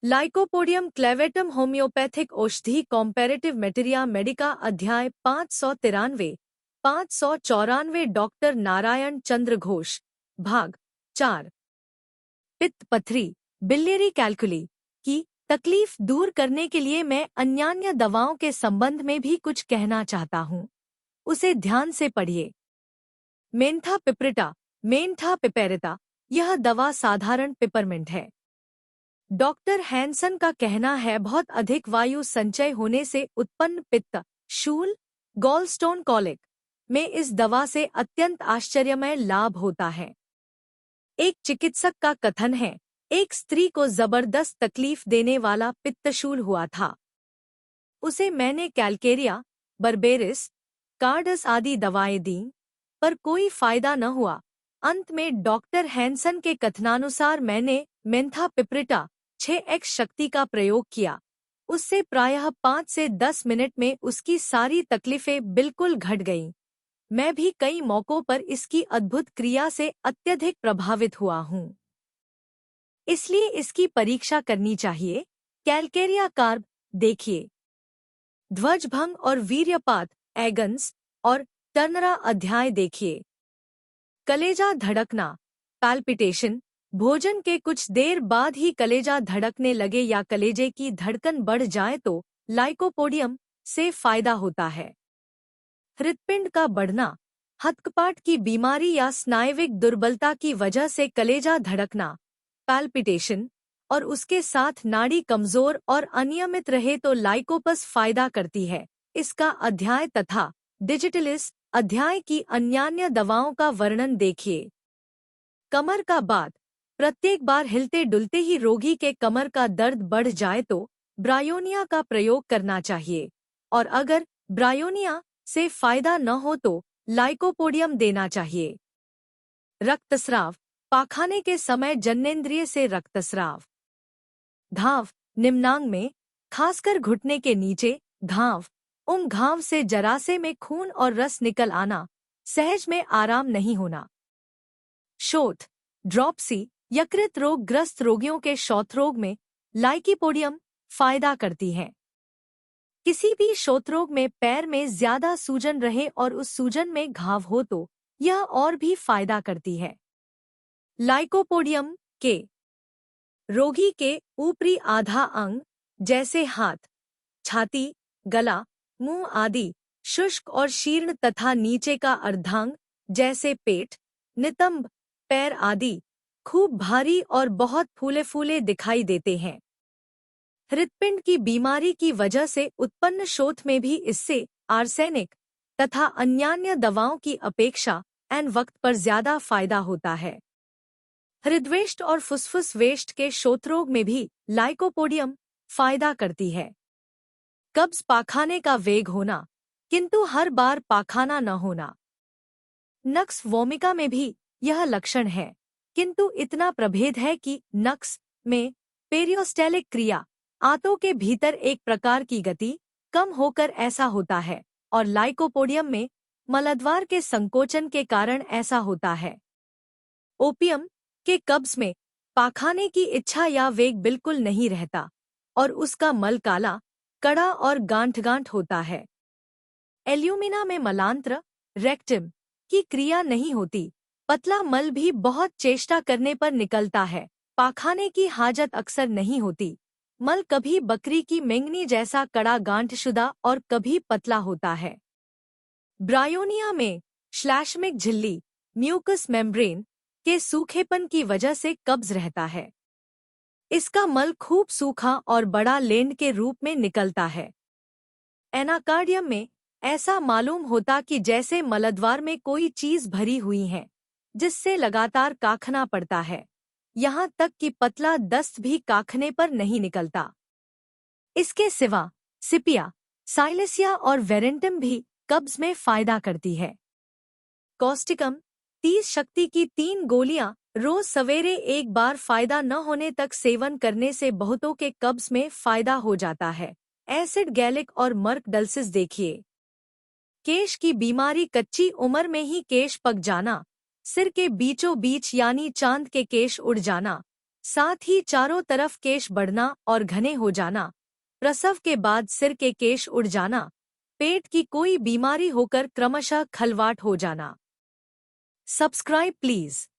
Lycopodium clavatum homeopathic औषधि कॉम्पैरेटिव मेटेरिया Medica अध्याय 593 594 doctor Narayan चंद्र घोष भाग 4 पित्त पथरी बिलियरी कैलकुली की तकलीफ दूर करने के लिए मैं अन्यान्य दवाओं के संबंध में भी कुछ कहना चाहता हूँ। उसे ध्यान से पढ़िए। मेंथा पिपरिटा मेंथा पिपेरिटा, यह दवा साधारण पिपरमिंट है। डॉक्टर हैंसन का कहना है बहुत अधिक वायु संचय होने से उत्पन्न पित्त, शूल, गॉलस्टोन कॉलिक में इस दवा से अत्यंत आश्चर्यमय लाभ होता है। एक चिकित्सक का कथन है, एक स्त्री को जबरदस्त तकलीफ देने वाला पित्तशूल हुआ था। उसे मैंने कैलकेरिया, बर्बेरिस, कार्डस आदि दवाएं दीं, पर कोई फायदा न हुआ। अंत में डॉक्टर हैंसन के कथनानुसार मैंने मेंथा पिपरिटा 6x शक्ति का प्रयोग किया। उससे प्रायः 5 से 10 मिनट में उसकी सारी तकलीफें बिल्कुल घट गईं। मैं भी कई मौकों पर इसकी अद्भुत क्रिया से अत्यधिक प्रभावित हुआ हूँ। इसलिए इसकी परीक्षा करनी चाहिए। कैलकेरिया कार्ब देखिए। ध्वजभंग और वीर्यपात एगन्स और टर्नरा अध्याय देखिए। कलेजा धड़कना पैल्पिटेशन, भोजन के कुछ देर बाद ही कलेजा धड़कने लगे या कलेजे की धड़कन बढ़ जाए तो लाइकोपोडियम से फायदा होता है। हृदपिंड का बढ़ना, हथकपाट की बीमारी या स्नायविक दुर्बलता की वजह से कलेजा धड़कना पैल्पिटेशन और उसके साथ नाड़ी कमजोर और अनियमित रहे तो लाइकोपस फायदा करती है। इसका अध्याय तथा डिजिटलिस अध्याय की अन्यान्य दवाओं का वर्णन देखिए। कमर का बाद, प्रत्येक बार हिलते डुलते ही रोगी के कमर का दर्द बढ़ जाए तो ब्रायोनिया का प्रयोग करना चाहिए, और अगर ब्रायोनिया से फायदा न हो तो लाइकोपोडियम देना चाहिए। रक्तस्राव, पाखाने के समय जननेंद्रिय से रक्तस्राव। घाव, निम्नांग में, खासकर घुटने के नीचे घाव, घाव से जरासे में खून और रस निकल आना, सहज में आराम नहीं होना। शोथ, ड्रॉपसी, यकृत रोग ग्रस्त रोगियों के शौथरोग में लाइकोपोडियम फायदा करती है। किसी भी शौथरोग में पैर में ज्यादा सूजन रहे और उस सूजन में घाव हो तो यह और भी फायदा करती है। लाइकोपोडियम के रोगी के ऊपरी आधा अंग जैसे हाथ, छाती, गला, मुंह आदि शुष्क और शीर्ण तथा नीचे का अर्धांग जैसे पेट, नितंब, पैर आदि खूब भारी और बहुत फूले फूले दिखाई देते हैं। हृदपिंड की बीमारी की वजह से उत्पन्न शोथ में भी इससे आर्सेनिक तथा अन्यान्य दवाओं की अपेक्षा एन वक्त पर ज्यादा फायदा होता है। हृदवेष्ट और फुसफुस वेष्ट के शोथरोग में भी लाइकोपोडियम फायदा करती है। कब्ज, पाखाने का वेग होना किंतु हर बार पाखाना न होना। नक्स वोमिका में भी यह लक्षण है, किंतु इतना प्रभेद है कि नक्स में पेरियोस्टेलिक क्रिया, आंतों के भीतर एक प्रकार की गति कम होकर ऐसा होता है, और लाइकोपोडियम में मलद्वार के संकोचन के कारण ऐसा होता है। ओपियम के कब्ज में पाखाने की इच्छा या वेग बिल्कुल नहीं रहता और उसका मल काला, कड़ा और गांठ होता है। एल्यूमिना में मलांत्र रेक्टिम की क्रिया नहीं होती, पतला मल भी बहुत चेष्टा करने पर निकलता है। पाखाने की हाजत अक्सर नहीं होती। मल कभी बकरी की मेंगनी जैसा कड़ा गांठशुदा और कभी पतला होता है। ब्रायोनिया में श्लैष्मिक झिल्ली म्यूकस मेम्ब्रेन के सूखेपन की वजह से कब्ज रहता है। इसका मल खूब सूखा और बड़ा लेंड के रूप में निकलता है। एनाकार्डियम में ऐसा मालूम होता कि जैसे मलद्वार में कोई चीज भरी हुई है, जिससे लगातार काखना पड़ता है, यहाँ तक कि पतला दस्त भी काखने पर नहीं निकलता। इसके सिवा सिपिया, साइलेसिया और वेरेंटम भी कब्ज में फायदा करती है। कॉस्टिकम 30 शक्ति की 3 गोलियां रोज सवेरे एक बार फायदा न होने तक सेवन करने से बहुतों के कब्ज में फायदा हो जाता है। एसिड गैलिक और मर्क डल्सिस देखिए। केश की बीमारी, कच्ची उम्र में ही केश पक जाना, सिर के बीचों बीच यानी चांद के केश उड़ जाना, साथ ही चारों तरफ केश बढ़ना और घने हो जाना, प्रसव के बाद सिर के केश उड़ जाना, पेट की कोई बीमारी होकर क्रमशः खलवाट हो जाना। Subscribe please.